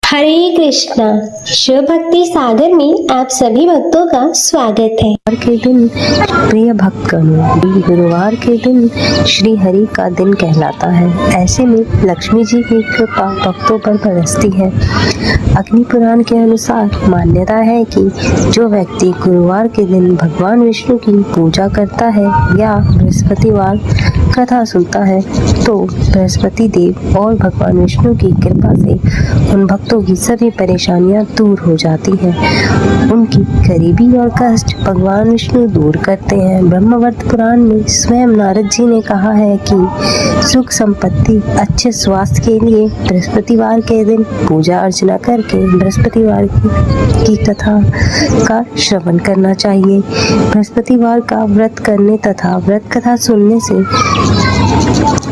हरे कृष्णा। शिव भक्ति सागर में आप सभी भक्तों का स्वागत है। गुरुवार के दिन प्रिय भक्तगणों, गुरुवार के दिन श्री हरि का दिन कहलाता है। ऐसे में लक्ष्मी जी की कृपा भक्तों पर बरसती है। अग्नि पुराण के अनुसार मान्यता है कि जो व्यक्ति गुरुवार के दिन भगवान विष्णु की पूजा करता है या बृहस्पतिवार कथा सुनता है तो बृहस्पति देव और भगवान विष्णु की कृपा से उन भक्तों की सभी परेशानियां दूर हो जाती हैं। उनकी गरीबी और कष्ट भगवान विष्णु दूर करते हैं। ब्रह्मवर्त पुराण में स्वयं नारद जी ने कहा है कि सुख संपत्ति अच्छे स्वास्थ्य के लिए बृहस्पतिवार के दिन पूजा अर्चना करके बृहस्पतिवार की कथा का श्रवण करना चाहिए। बृहस्पतिवार का व्रत करने तथा व्रत कथा सुनने से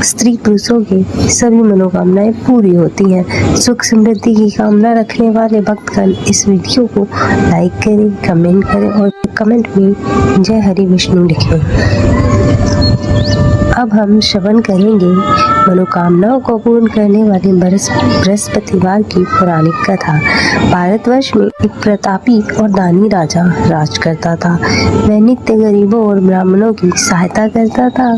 स्त्री पुरुषों की सभी मनोकामनाएं पूरी होती हैं। सुख समृद्धि की कामना रखने वाले भक्तगण इस वीडियो को लाइक करें, कमेंट करें और कमेंट में जय हरि विष्णु लिखें। अब हम श्रवण करेंगे मनोकामनाओं को पूर्ण करने वाले बृहस्पतिवार की पौराणिक कथा। भारतवर्ष में एक प्रतापी और दानी राजा राज करता था। वह नित्य गरीबों और ब्राह्मणों की सहायता करता था।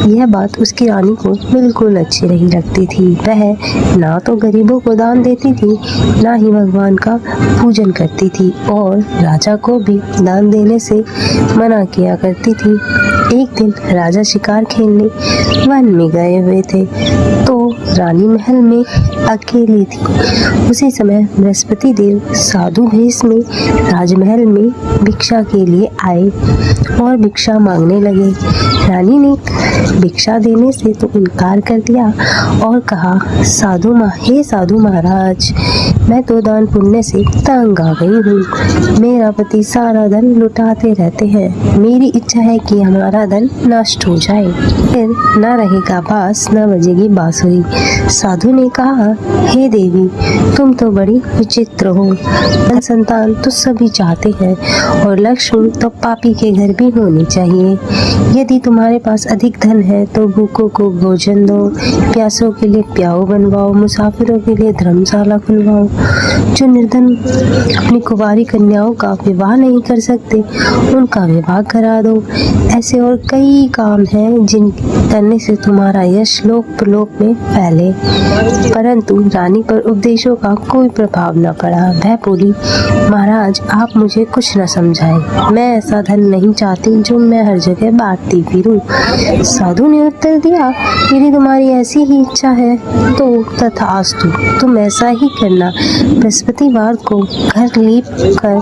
यह बात उसकी रानी को बिल्कुल अच्छी नहीं लगती थी। वह ना तो गरीबों को दान देती थी, ना ही भगवान का पूजन करती थी और राजा को भी दान देने से मना किया करती थी। एक दिन राजा शिकार खेलने वन में गए हुए थे तो रानी महल में अकेली थी। उसी समय बृहस्पति देव साधु भेष में राजमहल में भिक्षा के लिए आए और भिक्षा मांगने लगे। रानी ने भिक्षा देने से तो इनकार कर दिया और कहा, हे साधु महाराज, मैं तो दान पुण्य से तंग आ गई हूँ। मेरा पति सारा धन लुटाते रहते हैं। मेरी इच्छा है कि हमारा धन नष्ट हो जाए, फिर न रहेगा बांस न बजेगी बांसुरी। साधु ने कहा, हे देवी, तुम तो बड़ी विचित्र हो। धन संतान तो सभी चाहते हैं और लक्ष्मी तो पापी के घर भी होनी चाहिए। यदि तुम्हारे पास अधिक धन है तो भूखों को भोजन दो, प्यासों के लिए प्याऊ बनवाओ, मुसाफिरों के लिए धर्मशाला खुलवाओ। जो निर्धन अपनी कुंवारी कन्याओं का विवाह नहीं कर सकते उनका विवाह करा दो। ऐसे और कई काम हैं जिन करने से तुम्हारा यश लोक परलोक में फैले। परंतु रानी पर उपदेशों का कोई प्रभाव न पड़ा। वह बोली, महाराज, आप मुझे कुछ न समझाएं। मैं ऐसा धन नहीं चाहती जो मैं हर जगह बांटती फिरूं। साधु ने उत्तर दिया, यदि तुम्हारी ऐसी ही इच्छा है तो तथास्तु, तुम ऐसा ही करना। बृहस्पतिवार को घर लीप कर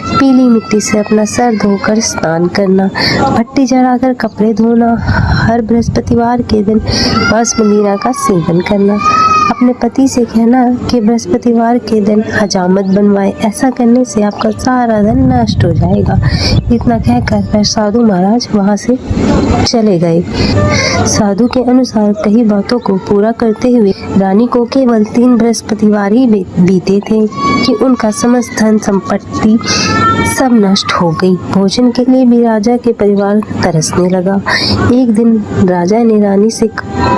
पीली मिट्टी से अपना सर धोकर स्नान करना, भट्टी जलाकर कपड़े धोना, हर बृहस्पतिवार के दिन मांस मदिरा का सेवन करना। अपने पति से कहना कि बृहस्पतिवार के दिन हजामत बनवाए। ऐसा करने से आपका सारा धन नष्ट हो जाएगा। इतना कहकर वह साधु महाराज वहां से चले गए। साधु के अनुसार कई बातों को पूरा करते हुए रानी को केवल 3 बृहस्पतिवार ही बीते थे कि उनका समस्त धन संपत्ति सब नष्ट हो गई। भोजन के लिए भी राजा के परिवार तरसने लगा। एक दिन राजा ने रानी से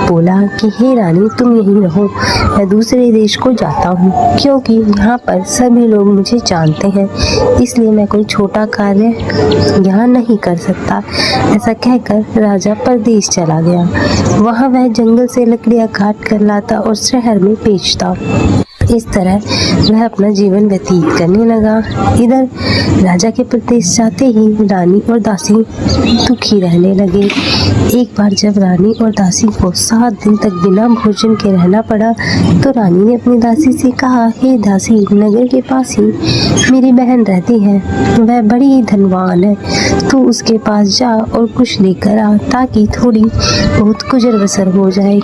बोला कि हे रानी, तुम यहीं रहो, मैं दूसरे देश को जाता हूँ क्योंकि यहाँ पर सभी लोग मुझे जानते हैं, इसलिए मैं कोई छोटा कार्य यहाँ नहीं कर सकता। ऐसा कहकर राजा परदेश चला गया। वहाँ वह जंगल से लकड़ियाँ काट कर लाता और शहर में बेचता। इस तरह वह अपना जीवन व्यतीत करने लगा। इधर राजा के प्रदेश जाते ही रानी और दासी दुखी रहने लगे। एक बार जब रानी और दासी को 7 दिन तक बिना भोजन के रहना पड़ा तो रानी ने अपनी दासी से कहा, हे दासी, नगर के पास ही मेरी बहन रहती है, वह बड़ी धनवान है, तू उसके पास जा और कुछ लेकर आ ताकि थोड़ी बहुत गुजर बसर हो जाए।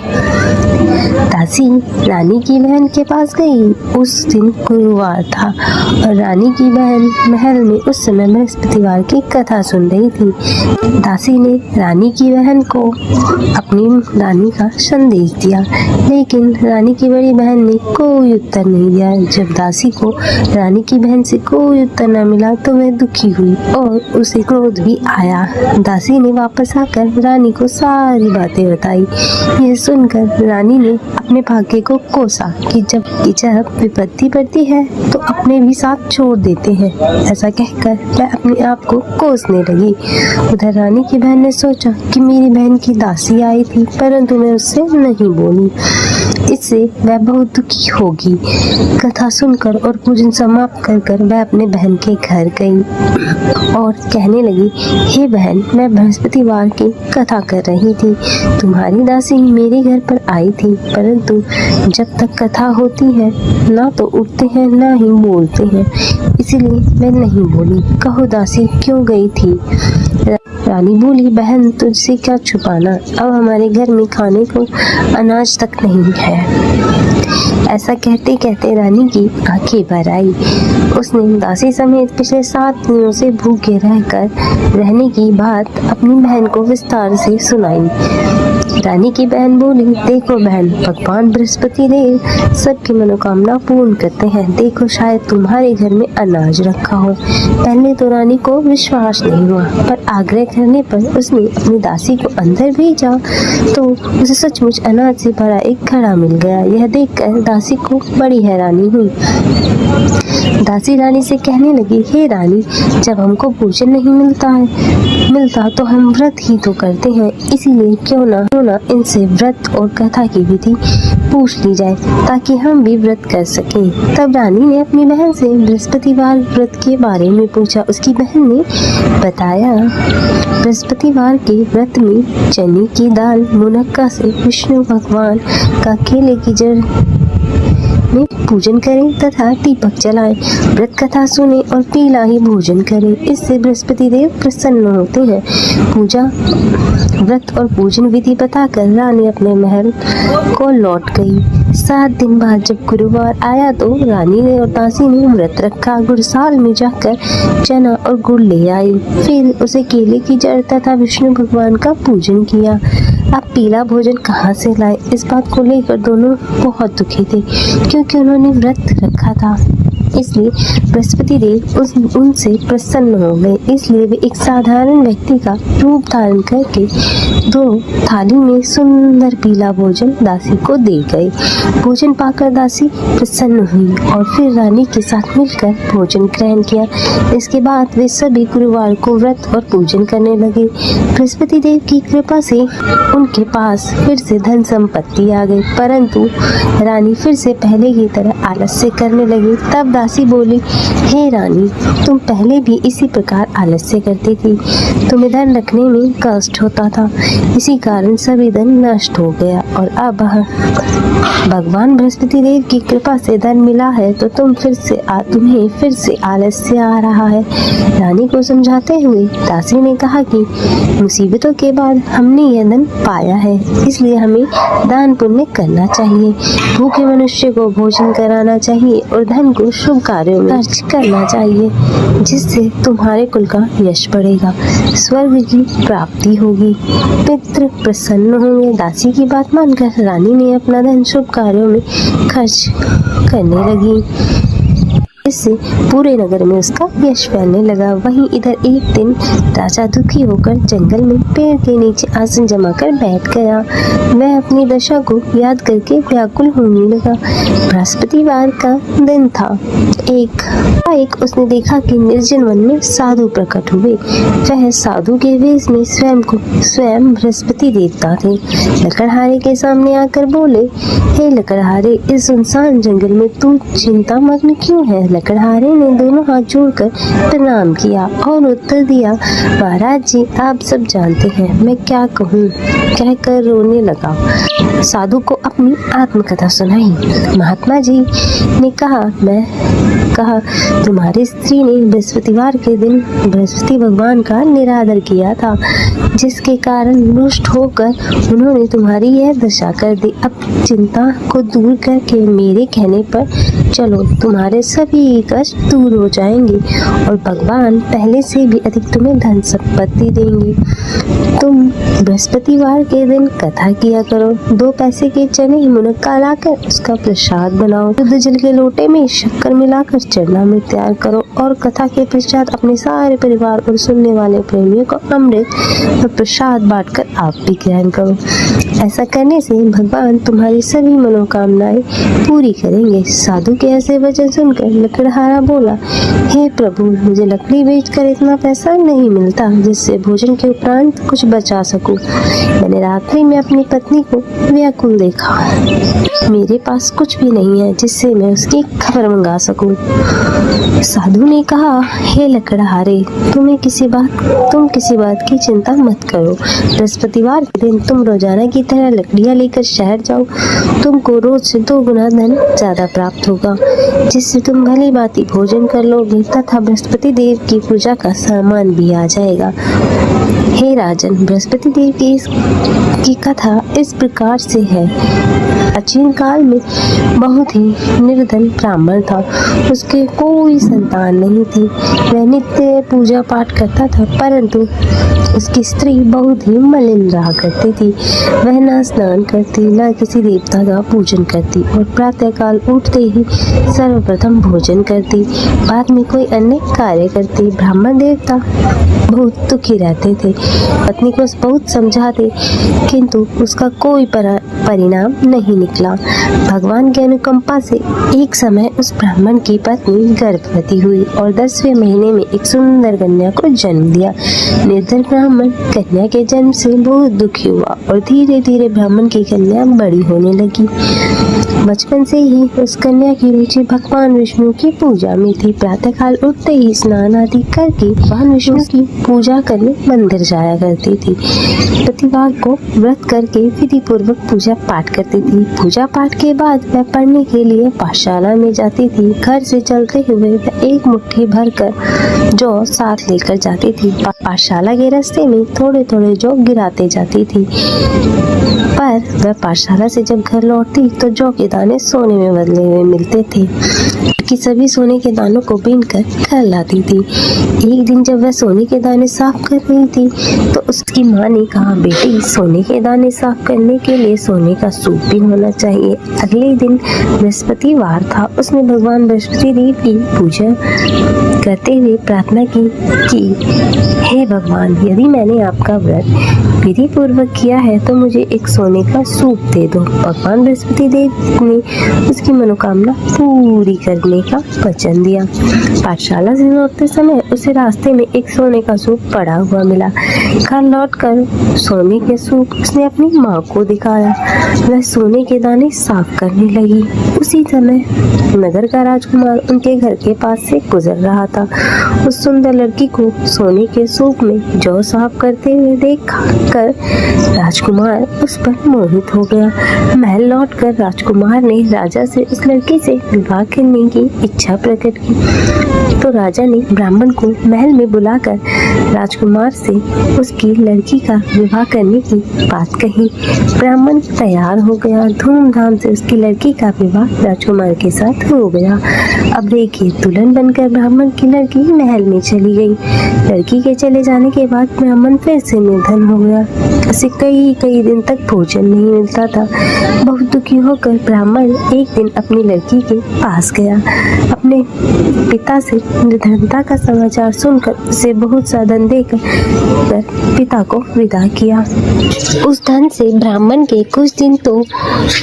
दासी रानी की बहन के पास गई। उस दिन गुरुवार था और रानी की बहन महल में उस समय बृहस्पतिवार की कथा सुन रही थी। दासी ने रानी की बहन को अपनी रानी का संदेश दिया, लेकिन रानी की बड़ी बहन ने कोई उत्तर नहीं दिया। जब दासी को रानी की बहन से कोई उत्तर न मिला तो वह दुखी हुई और उसे क्रोध भी आया। दासी ने वापस आकर रानी को सारी बातें बताई। यह सुनकर रानी ने अपने भाग्य को कोसा कि जब जब विपत्ति पड़ती है तो अपने भी साथ छोड़ देते हैं। ऐसा कहकर मैं अपने आप को कोसने लगी। उधर रानी की बहन ने सोचा कि मेरी बहन की दासी आई थी, परंतु मैं उससे नहीं बोली, इससे वह बहुत दुखी होगी। कथा सुनकर और पूजन समाप्त कर वह अपने बहन के घर गई और कहने लगी, हे बहन, मैं बृहस्पतिवार की कथा कर रही थी। तुम्हारी दासी मेरे घर पर आई थी, परंतु जब तक कथा होती है ना तो उठते हैं ना ही बोलते हैं, इसीलिए मैं नहीं बोली। कहो दासी क्यों गई थी? रानी बोली, बहन तुझसे क्या छुपाना, अब हमारे घर में खाने को अनाज तक नहीं है। ऐसा कहते कहते रानी की आंखें भर आई। उसने दासी समेत पिछले 7 दिनों से भूखे रहने की बात अपनी बहन को विस्तार से सुनाई। रानी की बहन बोली, देखो बहन, भगवान बृहस्पति देव सबकी मनोकामना पूर्ण करते हैं। देखो शायद तुम्हारे घर में अनाज रखा हो। पहले तो रानी को विश्वास नहीं हुआ, पर आग्रह करने पर उसने अपनी दासी को अंदर भेजा तो उसे सचमुच अनाज से भरा एक घड़ा मिल गया। यह देखकर दासी को बड़ी हैरानी हुई। दासी रानी से कहने लगी, हे रानी, जब हमको भोजन नहीं मिलता तो हम व्रत ही तो करते हैं, इसीलिए क्यों ना इनसे व्रत और कथा की विधि पूछ ली जाए ताकि हम भी व्रत कर सकें। तब रानी ने अपनी बहन से बृहस्पतिवार व्रत के बारे में पूछा। उसकी बहन ने बताया, बृहस्पतिवार के व्रत में चने की दाल मुनक्का से विष्णु भगवान का केले की जड़ में पूजन करें तथा दीपक जलाएं, व्रत कथा सुने और पीला ही भोजन करें, इससे बृहस्पति देव प्रसन्न होते हैं। पूजा व्रत और पूजन विधि बताकर रानी अपने महल को लौट गई। 7 दिन बाद जब गुरुवार आया तो रानी ने और दासी ने व्रत रखा। गुड़साल में जाकर चना और गुड़ ले आई, फिर उसे केले की जड़ तथा विष्णु भगवान का पूजन किया। अब पीला भोजन कहाँ से लाए, इस बात को लेकर दोनों बहुत दुखी थे, क्योंकि उन्होंने व्रत रखा था। इसलिए बृहस्पति देव उनसे प्रसन्न हो गए। इसलिए वे एक साधारण व्यक्ति का रूप धारण करके 2 थाली में सुंदर पीला भोजन दासी को दे गए। भोजन पाकर दासी प्रसन्न हुई और फिर रानी के साथ मिलकर भोजन ग्रहण किया। इसके बाद वे सभी गुरुवार को व्रत और पूजन करने लगे। बृहस्पति देव की कृपा से उनके पास फिर से धन संपत्ति आ गई, परंतु रानी फिर से पहले की तरह आलस्य करने लगी। तब दासी बोली, हे रानी, तुम पहले भी इसी प्रकार आलस्य करती थी, तुम्हें धन रखने में कष्ट होता था, इसी कारण सभी धन नष्ट हो गया और अब भगवान बृहस्पति देव की कृपा से धन मिला है तो तुम्हें फिर से आलस्य आ रहा है। रानी को समझाते हुए दासी ने कहा कि मुसीबतों के बाद हमने यह धन पाया है, इसलिए हमें दान पुण्य करना चाहिए, भूखे मनुष्य को भोजन कराना चाहिए और धन को शुभ कार्यों में खर्च करना चाहिए, जिससे तुम्हारे कुल का यश बढ़ेगा, स्वर्ग की प्राप्ति होगी, पितृ प्रसन्न होंगे। दासी की बात मानकर रानी ने अपना धन शुभ कार्यों में खर्च करने लगी। इससे पूरे नगर में उसका यश फैलने लगा। वहीं इधर एक दिन राजा दुखी होकर जंगल में पेड़ के नीचे आसन जमाकर बैठ गया। वह अपनी दशा को याद करके व्याकुल होने लगा। बृहस्पतिवार का दिन था। एक उसने देखा कि निर्जन वन में साधु प्रकट हुए। वह साधु के वेश में स्वयं बृहस्पति देवता थे। लकड़हारे के सामने आकर बोले, हे लकड़हारे, इस सुनसान जंगल में तू चिंता मग्न क्यों है? लकड़हारे ने दोनों हाथ जोड़कर प्रणाम किया और उत्तर दिया, महाराज जी, आप सब जानते हैं मैं क्या कहूँ, कहकर रोने लगा। साधु को अपनी आत्मकथा सुनाई। महात्मा जी ने कहा तुम्हारी स्त्री ने बृहस्पतिवार के दिन बृहस्पति भगवान का निरादर किया था, जिसके कारण रुष्ट होकर उन्होंने तुम्हारी यह दशा कर दी। अब चिंता को दूर करके मेरे कहने पर चलो, तुम्हारे सभी कष्ट दूर हो जाएंगे और भगवान पहले से भी अधिक तुम्हें धन संपत्ति देंगे। तुम बृहस्पतिवार के दिन कथा किया करो। 2 पैसे के चने मुनक्का लाकर उसका प्रसाद बनाओ। शुद्ध जल के लोटे में शक्कर मिलाकर चरणामृत तैयार करो और कथा के पश्चात अपने सारे परिवार और सुनने वाले प्रेमियों को अमृत और प्रसाद बांटकर आप भी ग्रहण करो। ऐसा करने से भगवान तुम्हारी सभी मनोकामनाएं पूरी करेंगे। साधु के ऐसे वचन सुनकर लकड़हारा बोला, हे प्रभु, मुझे लकड़ी बेचकर इतना पैसा नहीं मिलता जिससे भोजन के उपरांत कुछ बचा सकूं। मैंने रात्रि में अपनी पत्नी को व्याकुल देखा। मेरे पास कुछ भी नहीं है जिससे मैं उसकी खबर मंगा सकूं। साधु ने कहा, हे लकड़हारे, तुम किसी बात की चिंता मत करो। बृहस्पतिवार के दिन तुम रोजाना की तरह लकड़ियां लेकर शहर जाओ। तुमको रोज से 2 गुना धन ज्यादा प्राप्त होगा, जिससे तुम भली भांति भोजन कर लोगे तथा बृहस्पति देव की पूजा का सामान भी आ जाएगा। हे राजन, बृहस्पति देव की कथा इस प्रकार से है। प्राचीन काल में बहुत ही निर्धन ब्राह्मण था। उसके कोई संतान नहीं थी। वह नित्य पूजा पाठ करता था, परंतु उसकी स्त्री बहुत ही मलिन रहा करती थी। वह न स्नान करती, न किसी देवता का पूजन करती और प्रातःकाल उठते ही सर्वप्रथम भोजन करती, बाद में कोई अन्य कार्य करती। ब्राह्मण देवता बहुत दुखी रहते थे। पत्नी को बहुत समझाते, किंतु उसका कोई परिणाम नहीं निकला। भगवान की अनुकंपा से एक समय उस ब्राह्मण की पत्नी गर्भवती हुई और 10वें महीने में एक सुंदर कन्या को जन्म दिया। निर्धन ब्राह्मण कन्या के जन्म से बहुत दुखी हुआ और धीरे धीरे ब्राह्मण की कन्या बड़ी होने लगी। बचपन से ही उस कन्या की रुचि भगवान विष्णु की पूजा में थी। प्रातःकाल उठते ही स्नान आदि करके भगवान विष्णु की पूजा करने मंदिर जाया करती थी। प्रतिवार को व्रत करके विधि पूर्वक पूजा पाठ करती थी। पूजा पाठ के बाद वह पढ़ने के लिए पाठशाला में जाती थी। घर से चलते हुए वह एक मुट्ठी भरकर जौ साथ लेकर जाती थी। पाठशाला के रास्ते में थोड़े थोड़े जौ गिराते जाती थी, पर वह पाठशाला से जब घर लौटती तो जौ के दाने सोने में बदले हुए मिलते थे कि सभी सोने के दानों को बीनकर घर लाती थी। एक दिन जब वह सोने के दाने साफ कर रही थी तो उसकी माँ ने कहा, बेटी, सोने के दाने साफ करने के लिए सोने का सूप भी होना चाहिए। अगले दिन बृहस्पतिवार था। उसने भगवान बृहस्पति देव की पूजा करते हुए प्रार्थना की, हे भगवान, यदि मैंने आपका व्रत विधि पूर्वक किया है तो मुझे एक सोने का सूप दे दो। भगवान बृहस्पति देव ने उसकी मनोकामना पूरी करने का वचन दिया। पाठशाला से लौटते समय उसे रास्ते में एक सोने का सूप पड़ा हुआ मिला। घर लौटकर सोने के सूप उसने अपनी माँ को दिखाया। वह सोने के दाने साफ करने लगी। उसी समय नगर का राजकुमार उनके घर के पास से गुजर रहा था। उस सुंदर लड़की को सोने के सूप में जौ साफ करते हुए देखकर राजकुमार उस पर मोहित हो गया। महल लौटकर राजकुमार ने राजा से उस लड़की से विवाह करने की इच्छा प्रकट की। तो राजा ने ब्राह्मण को महल में बुलाकर राजकुमार से उसकी लड़की का विवाह करने की बात कही। ब्राह्मण तैयार हो गया। धूमधाम से उसकी लड़की का विवाह राजकुमार के साथ हो गया। अब देखिए, दुल्हन बनकर ब्राह्मण की लड़की महल में चली गई। लड़की के चले जाने के बाद ब्राह्मण फिर से निर्धन हो गया। उसे कई दिन तक भोजन नहीं मिलता था। बहुत दुखी होकर ब्राह्मण एक दिन अपनी लड़की के पास गया। अपने पिता से निर्धनता का समाचार सुनकर उसे बहुत सा धन देकर पिता को विदा किया। उस धन से ब्राह्मण के कुछ दिन तो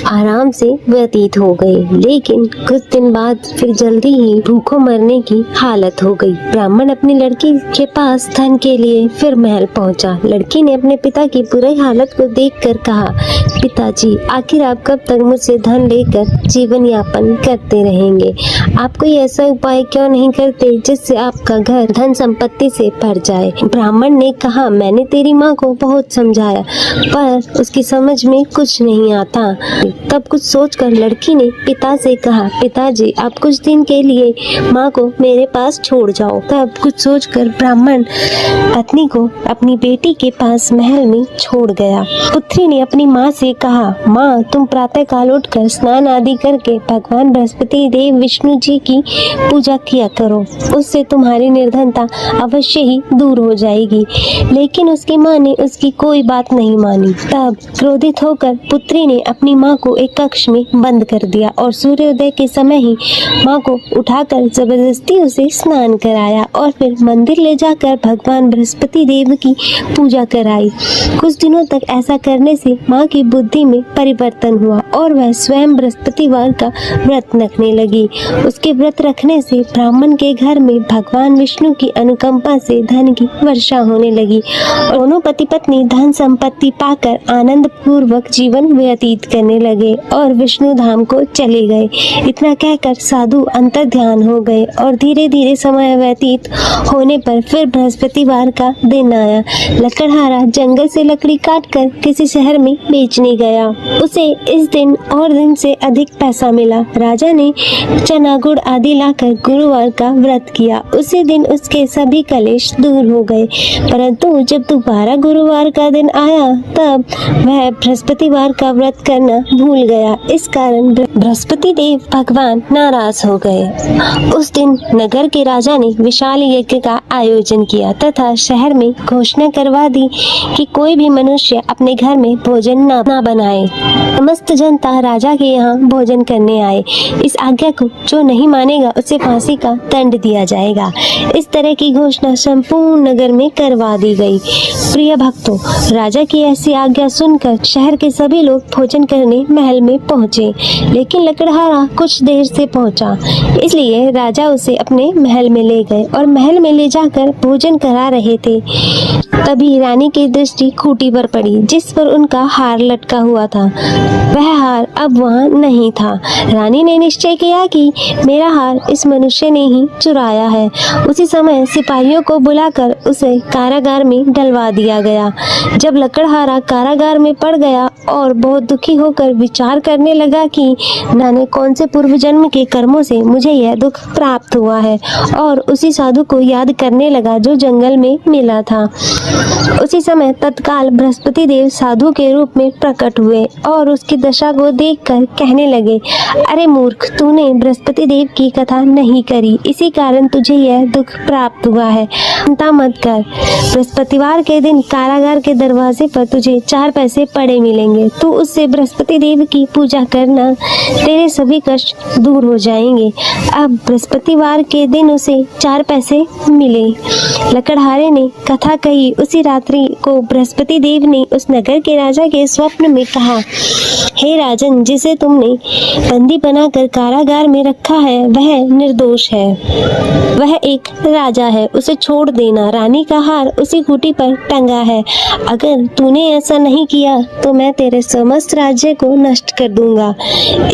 आराम से व्यतीत हो गए, लेकिन कुछ दिन बाद फिर जल्दी ही भूखों मरने की हालत हो गई। ब्राह्मण अपनी लड़की के पास धन के लिए फिर महल पहुंचा। लड़की ने अपने पिता की बुरी हालत को देखकर कहा, पिताजी, आखिर आप कब तक मुझसे धन लेकर जीवन यापन करते रहेंगे? आप कोई ऐसा उपाय क्यों नहीं करते जिससे आपका घर धन संपत्ति से भर जाए? ब्राह्मण ने कहा, मैंने तेरी माँ को बहुत समझाया, पर उसकी समझ में कुछ नहीं आता। तब कुछ सोचकर लड़की ने पिता से कहा, पिताजी, आप कुछ दिन के लिए माँ को मेरे पास छोड़ जाओ। तब कुछ सोचकर ब्राह्मण पत्नी को अपनी बेटी के पास महल में छोड़ गया। पुत्री ने अपनी माँ से कहा, माँ, तुम प्रातः काल उठकर स्नान आदि करके भगवान बृहस्पति देव विष्णु जी की पूजा किया करो, उससे तुम्हारी निर्धनता अवश्य ही दूर हो जाएगी। लेकिन उसकी माँ ने उसकी कोई बात नहीं मानी। तब क्रोधित होकर पुत्री ने अपनी माँ को एक कक्ष में बंद कर दिया और सूर्योदय के समय ही माँ को उठाकर जबरदस्ती उसे स्नान कराया और फिर मंदिर ले जाकर भगवान बृहस्पति देव की पूजा कराई। कुछ दिनों तक ऐसा करने से माँ की बुद्धि में परिवर्तन हुआ और वह स्वयं बृहस्पतिवार का व्रत रखने लगी। उसके व्रत रखने से ब्राह्मण के घर में भगवान विष्णु की अनुकंपा से धन की वर्षा होने लगी। दोनों पति पत्नी धन संपत्ति पाकर आनंद पूर्वक जीवन व्यतीत करने लगे और विष्णु धाम को चले गए। इतना कहकर साधु अंतर ध्यान हो गए और धीरे धीरे समय व्यतीत होने पर फिर बृहस्पतिवार का दिन आया। लकड़हारा जंगल से लकड़ी काटकर किसी शहर में बेचने गया। उसे इस दिन और दिन से अधिक पैसा मिला। राजा ने चना गुड़ आदि लाकर गुरुवार का व्रत किया। उसी दिन उसके सभी कलेश दूर हो गए। परंतु जब दोबारा गुरुवार का दिन आया तब वह बृहस्पतिवार का व्रत करना भूल गया। इस कारण बृहस्पति देव भगवान नाराज हो गए। उस दिन नगर के राजा ने विशाल यज्ञ का आयोजन किया तथा शहर में घोषणा करवा दी कि कोई भी मनुष्य अपने घर में भोजन ना बनाए। समस्त जनता राजा के यहाँ भोजन करने आए। इस आज्ञा को जो नहीं मानेगा उसे फांसी का दंड दिया जाएगा। इस तरह की घोषणा संपूर्ण नगर में करवा दी गई। प्रिय भक्तों, राजा की ऐसी आज्ञा सुनकर शहर के सभी लोग भोजन करने महल में पहुँचे, लेकिन लकड़हारा कुछ देर से पहुँचा, इसलिए राजा उसे अपने महल में ले गए और महल में ले जाकर भोजन करा रहे थे। तभी रानी की दृष्टि खूंटी पर पड़ी जिस पर उनका हार लटका हुआ था। वह हार अब वहाँ नहीं था। रानी ने निश्चय किया कि मेरा हार इस मनुष्य ने ही चुराया है। उसी समय सिपाहियों को बुलाकर उसे कारागार में डलवा दिया गया। जब लकड़हारा कारागार में पड़ गया और बहुत दुखी होकर विचार करने लगा कि जाने कौन से पूर्व जन्म के कर्मों से मुझे यह दुख प्राप्त हुआ है, और उसी साधु को याद करने लगा जो जंगल में मिला था। उसी समय तत्काल बृहस्पति देव साधु के रूप में प्रकट हुए और उसकी दशा को देखकर कहने लगे, अरे मूर्ख, तूने बृहस्पति देव की कथा नहीं करी, इसी कारण तुझे यह दुख प्राप्त हुआ है। चिंता मत कर, बृहस्पतिवार के दिन कारागार के दरवाजे पर तुझे 4 पैसे पड़े मिलेंगे। तू उससे बृहस्पति देव की पूजा करना, तेरे सभी कष्ट दूर हो जाएंगे। अब बृहस्पतिवार के दिन उसे 4 पैसे मिले। लकड़हारे ने कथा कही। उसी रात्रि को बृहस्पति देव ने उस नगर के राजा के स्वप्न में कहा, हे राजन, जिसे तुमने बंदी बनाकर कारागार में रखा है वह निर्दोष है, वह एक राजा है, उसे छोड़ देना। रानी का हार उसी खूंटी पर टंगा है। अगर तूने ऐसा नहीं किया तो मैं तेरे समस्त राज्य को नष्ट कर दूंगा।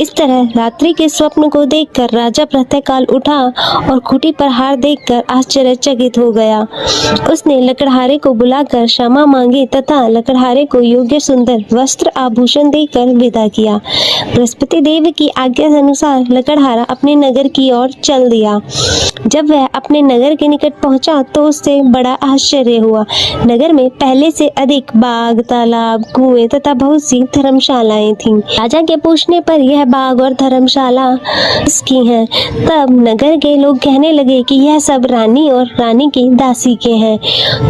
इस तरह रात्रि के स्वप्न को देखकर राजा प्रातःकाल उठा और खूंटी पर हार देखकर आश्चर्यचकित हो गया। उसने लकड़हारे को बुलाकर क्षमा मांगी तथा लकड़हारे को योग्य सुंदर वस्त्र आभूषण देकर विदा किया। बृहस्पति देव की आज्ञा अनुसार लकड़हारा अपने नगर की ओर चल दिया। जब वह अपने नगर के निकट पहुंचा तो उससे बड़ा आश्चर्य हुआ। नगर में पहले से अधिक बाग, तालाब, कुएं तथा बहुत सी धर्मशालाएं थीं। राजा के पूछने पर यह बाग और धर्मशाला इसकी हैं। तब नगर के लोग कहने लगे कि यह सब रानी और रानी की दासी के हैं।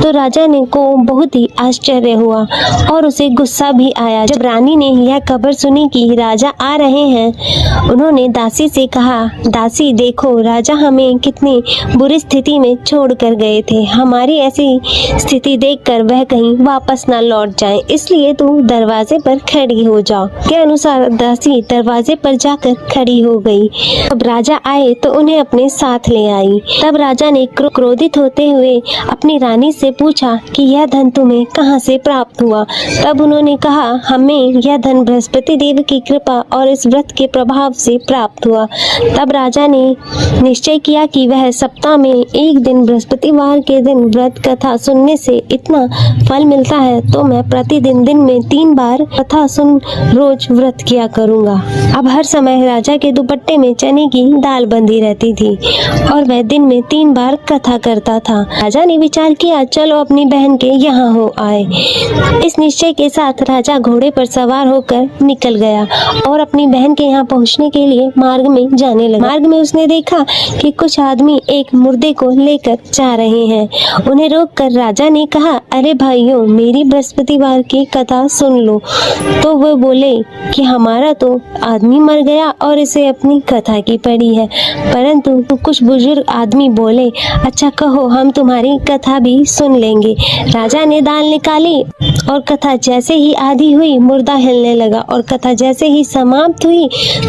तो राजा ने को बहुत ही आश्चर्य हुआ और उसे गुस्सा भी आया। जब रानी ने यह खबर सुनी कि राजा आ रहे हैं, उन्होंने दासी से कहा, दासी देखो, राजा हमें कितनी बुरी स्थिति में छोड़ कर गए थे। हमारी ऐसी स्थिति देखकर वह कहीं वापस ना लौट जाएं, इसलिए तू दरवाजे पर खड़ी हो जाओ। के अनुसार दासी दरवाजे पर जाकर खड़ी हो गई। अब राजा आए तो उन्हें अपने साथ ले आई। तब राजा ने क्रोधित होते हुए अपनी रानी से पूछा कि यह धन तुम्हें कहाँ से प्राप्त हुआ। तब उन्होंने कहा, हमें यह धन बृहस्पति देव की कृपा और इस व्रत के प्रभाव से प्राप्त हुआ। तब राजा ने निश्चय किया कि वह सप्ताह में एक दिन बृहस्पतिवार के दिन व्रत कथा सुनने से इतना फल मिलता है तो मैं प्रतिदिन दिन में 3 बार कथा सुन रोज व्रत किया करूंगा। अब हर समय राजा के दुपट्टे में चने की दाल बंधी रहती थी और वह दिन में 3 बार कथा करता था। राजा ने विचार किया, चलो अपनी बहन के यहाँ हो आए। इस निश्चय के साथ राजा घोड़े पर सवार होकर निकल गया और अपनी बहन के यहाँ पहुँचने के लिए मार्ग में जाने लगा। मार्ग में उसने देखा कि कुछ आदमी आदमी एक मुर्दे को लेकर जा रहे हैं। उन्हें रोककर राजा ने कहा, अरे भाइयों, मेरी बृहस्पतिवार की कथा सुन लो। तो वो बोले कि हमारा तो आदमी मर गया और इसे अपनी कथा की पड़ी है। परंतु कुछ बुजुर्ग आदमी बोले, अच्छा कहो, हम तुम्हारी कथा भी सुन लेंगे। राजा ने दाल निकाली और कथा जैसे ही आधी हुई मुर्दा हिलने लगा और कथा जैसे ही समाप्त हुई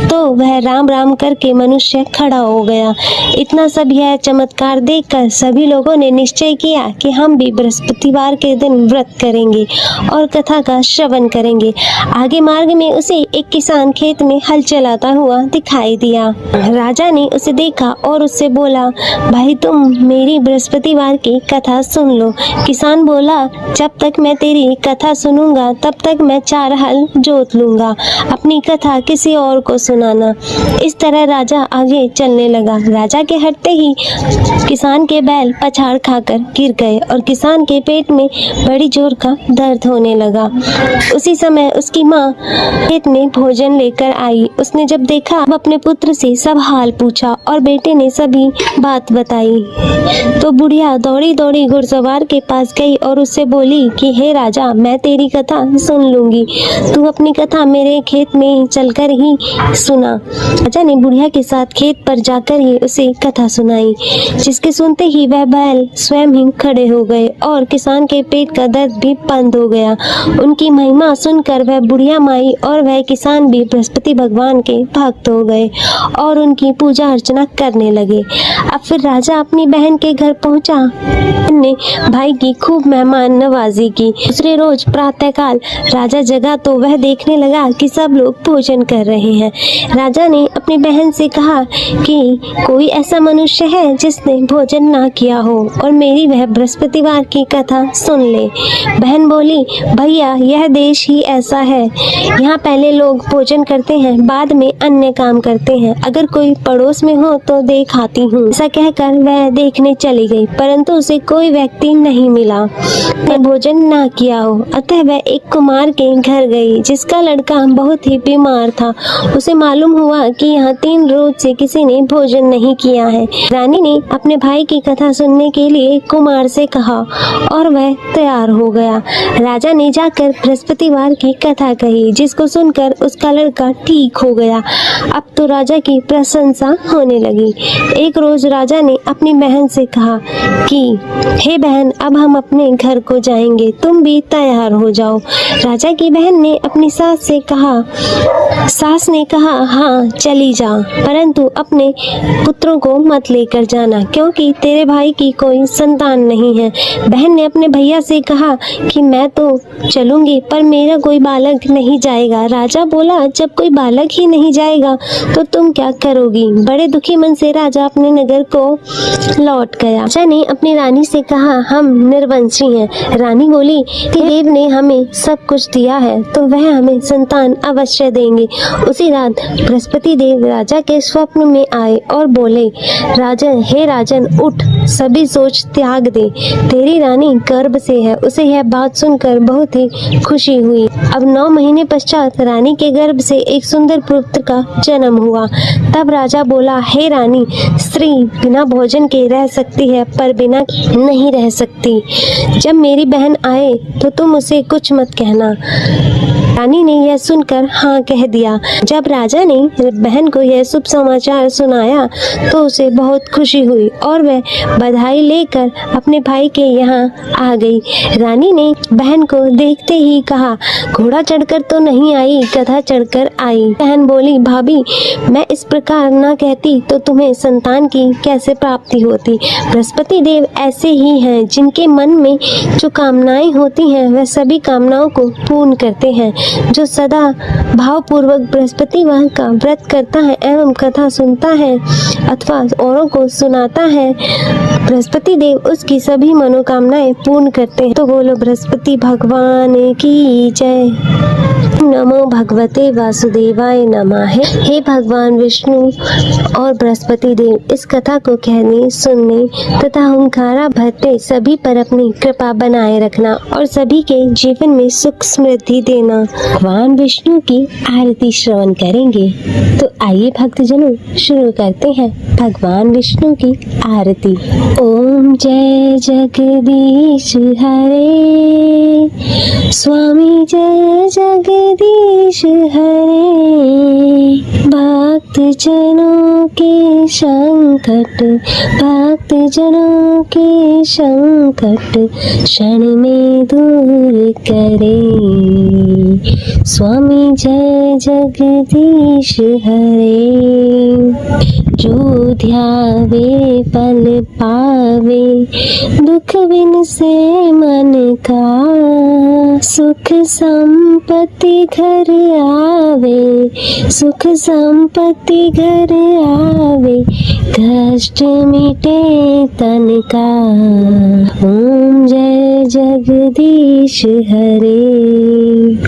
तो वह राम राम करके मनुष्य खड़ा हो गया। इतना सब यह चमत्कार देखकर सभी लोगों ने निश्चय किया कि हम भी बृहस्पतिवार के दिन व्रत करेंगे और कथा का श्रवण करेंगे। आगे मार्ग में उसे एक किसान खेत में हल चलाता हुआ दिखाई दिया। राजा ने उसे देखा और उससे बोला, भाई तुम मेरी बृहस्पतिवार की कथा सुन लो। किसान बोला, जब तक मैं तेरी कथा सुनूंगा तब तक मैं 4 हल जोत लूंगा, अपनी कथा किसी और को सुनाना। इस तरह राजा आगे चलने लगा। राजा के हटते ही किसान के बैल पछाड़ खाकर गिर गए और किसान के पेट में बड़ी जोर का दर्द होने लगा। उसी समय उसकी माँ खेत में भोजन लेकर आई। उसने जब देखा, अपने पुत्र से सब हाल पूछा और बेटे ने सभी बात बताई। तो बुढ़िया दौड़ी दौड़ी घुड़सवार के पास गई और उससे बोली कि हे राजा, मैं तेरी कथा सुन लूंगी, तू अपनी कथा मेरे खेत में चलकर ही सुना। राजा ने बुढ़िया के साथ खेत पर जाकर ही उसे कथा सुनाई, जिसके सुनते ही वह बैल स्वयं ही खड़े हो गए और किसान के पेट का दर्द भी बंद हो गया। उनकी महिमा सुनकर वह बुढ़िया माई और वह किसान भी बृहस्पति भगवान के भक्त हो गए और उनकी पूजा अर्चना करने लगे। अब फिर राजा अपनी बहन के घर पहुंचा। ने भाई की खूब मेहमान नवाजी की। दूसरे रोज प्रातःकाल राजा जगा तो वह देखने लगा कि सब लोग भोजन कर रहे हैं। राजा ने अपनी बहन से कहा कि कोई ऐसा मनुष्य है जिसने भोजन ना किया हो और मेरी वह बृहस्पतिवार की कथा सुन ले। बहन बोली, भैया यह देश ही ऐसा है, यहाँ पहले लोग भोजन करते हैं, बाद में अन्य काम करते हैं। अगर कोई पड़ोस में हो तो देख आती हूँ। ऐसा कहकर वह देखने चली गई, परंतु उसे कोई व्यक्ति नहीं मिला भोजन ना किया हो। अतः वह एक कुमार के घर गई जिसका लड़का बहुत ही बीमार था। उसे मालूम हुआ कि यहाँ 3 रोज से किसी ने भोजन नहीं किया है। रानी ने अपने भाई की कथा सुनने के लिए कुमार से कहा और वह तैयार हो गया। राजा ने जाकर बृहस्पतिवार की कथा कही, जिसको सुनकर उसका लड़का ठीक हो गया। अब तो राजा की प्रशंसा होने लगी। एक रोज राजा ने अपनी बहन से कहा कि हे बहन, अब हम अपने घर को जाएंगे, तुम भी तैयार हो जाओ। राजा की बहन ने अपनी सास ने कहा हाँ चली जा, परंतु अपने पुत्रों को मत लेकर जाना, क्योंकि तेरे भाई की कोई संतान नहीं है। बहन ने अपने भैया से कहा कि मैं तो चलूंगी पर मेरा कोई बालक नहीं जाएगा। राजा बोला, जब कोई बालक ही नहीं जाएगा तो तुम क्या करोगी। बड़े दुखी मन से राजा अपने नगर को लौट गया। राजा ने अपनी रानी से कहा, हम निर्वंशी हैं। रानी बोली, देव ने हमें सब कुछ दिया है तो वह हमें संतान अवश्य देंगे। उसी रात बृहस्पति देव राजा के स्वप्न में आए और बोले, राजन, हे राजन, उठ, सभी सोच त्याग दे, तेरी रानी गर्भ से है। उसे यह बात सुनकर बहुत ही खुशी हुई। अब 9 महीने पश्चात रानी के गर्भ से एक सुंदर पुत्र का जन्म हुआ। तब राजा बोला, हे रानी, स्त्री बिना भोजन के रह सकती है पर बिना नहीं रह सकती। जब मेरी बहन आए तो तुम उसे कुछ मत कहना। रानी ने यह सुनकर हाँ कह दिया। जब राजा ने बहन को यह शुभ समाचार सुनाया तो उसे बहुत खुशी हुई और वह बधाई लेकर अपने भाई के यहाँ आ गई। रानी ने बहन को देखते ही कहा, घोड़ा चढ़कर तो नहीं आई, गधा चढ़कर आई। बहन बोली, भाभी, मैं इस प्रकार न कहती तो तुम्हें संतान की कैसे प्राप्ति होती। बृहस्पति देव ऐसे ही हैं, जिनके मन में जो कामनाएं होती हैं वह सभी कामनाओं को पूर्ण करते हैं। जो सदा भावपूर्वक बृहस्पतिवार का व्रत करता है एवं कथा सुनता है अथवा औरों को सुनाता है, बृहस्पति देव उसकी सभी मनोकामनाएं पूर्ण करते हैं। तो बोलो बृहस्पति भगवान की जय। नमो भगवते वासुदेवाय नमः। हे भगवान विष्णु और बृहस्पति देव, इस कथा को कहने, सुनने तथा हुंकारा भरते सभी पर अपनी कृपा बनाए रखना और सभी के जीवन में सुख समृद्धि देना। भगवान विष्णु की आरती श्रवण करेंगे। तो आइए भक्तजनों, शुरू करते हैं भगवान विष्णु की आरती। ओम जय जगदीश हरे, स्वामी जय जगदीश हरे। भक्त जनों के संकट, भक्त जनों के संकट क्षण में दूर करे। स्वामी जय जगदीश हरे। जो ध्यावे फल पावे, दुख बिन से मन का। सुख संपत्ति घर आवे, सुख संपत्ति घर आवे। कष्ट मिटे तन का। ओम जय जगदीश हरे।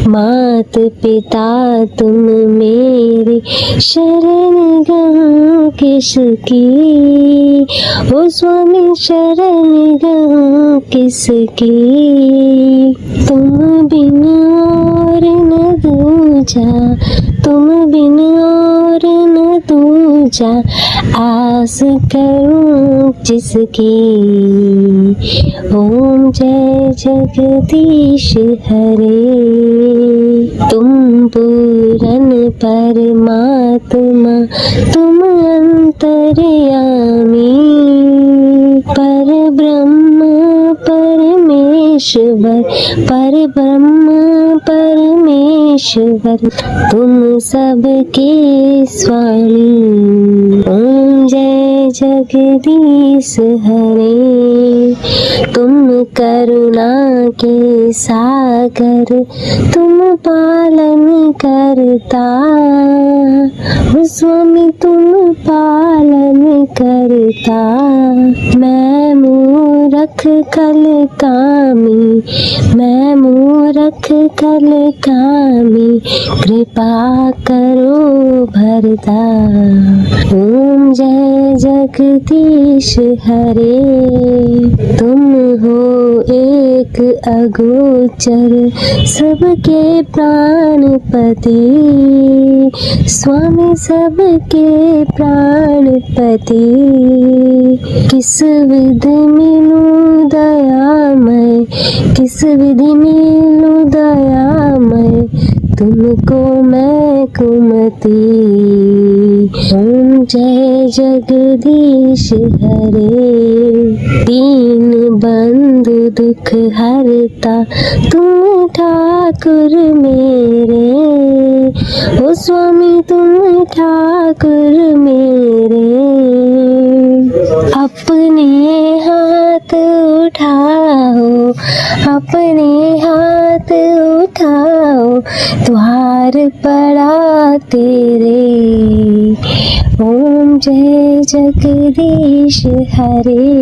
मात पिता तुम मेरे, शरण गहूँ किसकी। ओ स्वामी शरण गहूँ किसकी। तुम बिन और न दूजा, तुम बिन और न दूजा। आस करूं जिसकी। ओम जय जगदीश हरे। तुम पूरन परमात्मा, तुम अंतर्यामी। पर ब्रह्म परमेश्वर, पर ब्रह्म परमेश्वर, तुम सबके स्वामी। ओम जय जगदीश हरे। तुम करुणा के सागर, तुम पालन करता। ओ स्वामी तुम पालन करता। मैं मूरख कल कामी, मैं मूरख कल कामी। कृपा करो भरता। ओम जय जगदीश हरे। तुम हो एक अगोचर, सबके प्राणपति। स्वामी सबके प्राणपति। किस विधि मिलूं दयामय, किस विधि मिलूं दयामय। तुमको मैं कुमति। ओम जय जगदीश हरे। दीन बंधु दुख हरता, तुम ठाकुर मेरे। ओ स्वामी तुम ठाकुर मेरे। अपने हाथ उठाओ, अपने हाथ उठाओ। द्वार पड़ा तेरे। ओम जय जगदीश हरे।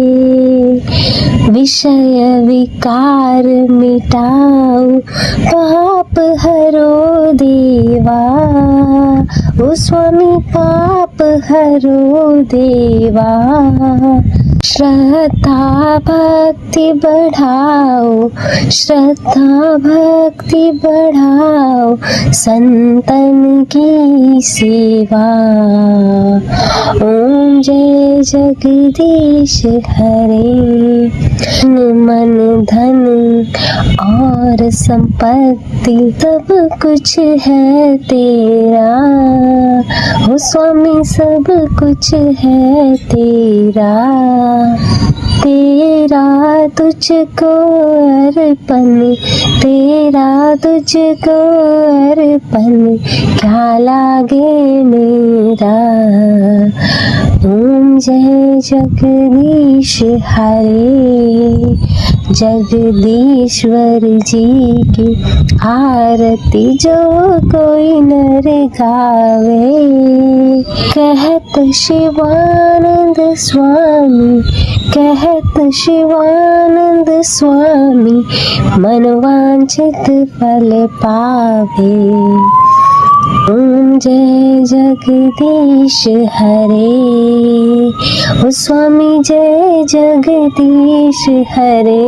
विषय विकार मिटाओ, पाप हरो देवा। ओ स्वामी पाप हरो देवा। श्रद्धा भक्ति बढ़ाओ, श्रद्धा भक्ति बढ़ाओ। संतन की सेवा। ओम जय जगदीश हरे। मन धन और संपत्ति सब कुछ है तेरा। ओ स्वामी सब कुछ है तेरा। तेरा तुझको अर्पण, तेरा तुझको अर्पण। क्या लागे मेरा। ओम जय जगदीश हरे। जगदीश्वर जी की आरती जो कोई नर गावे। कहत शिवानंद स्वामी, कहत शिवानंद स्वामी, मनवांछित फल पावे। ओम जय जगदीश हरे, ओ स्वामी जय जगदीश हरे।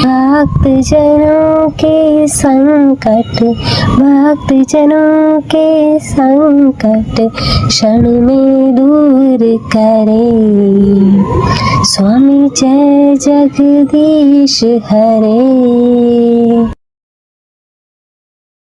भक्त जनों के संकट, भक्त जनों के संकट क्षण में दूर करे। स्वामी जय जगदीश हरे।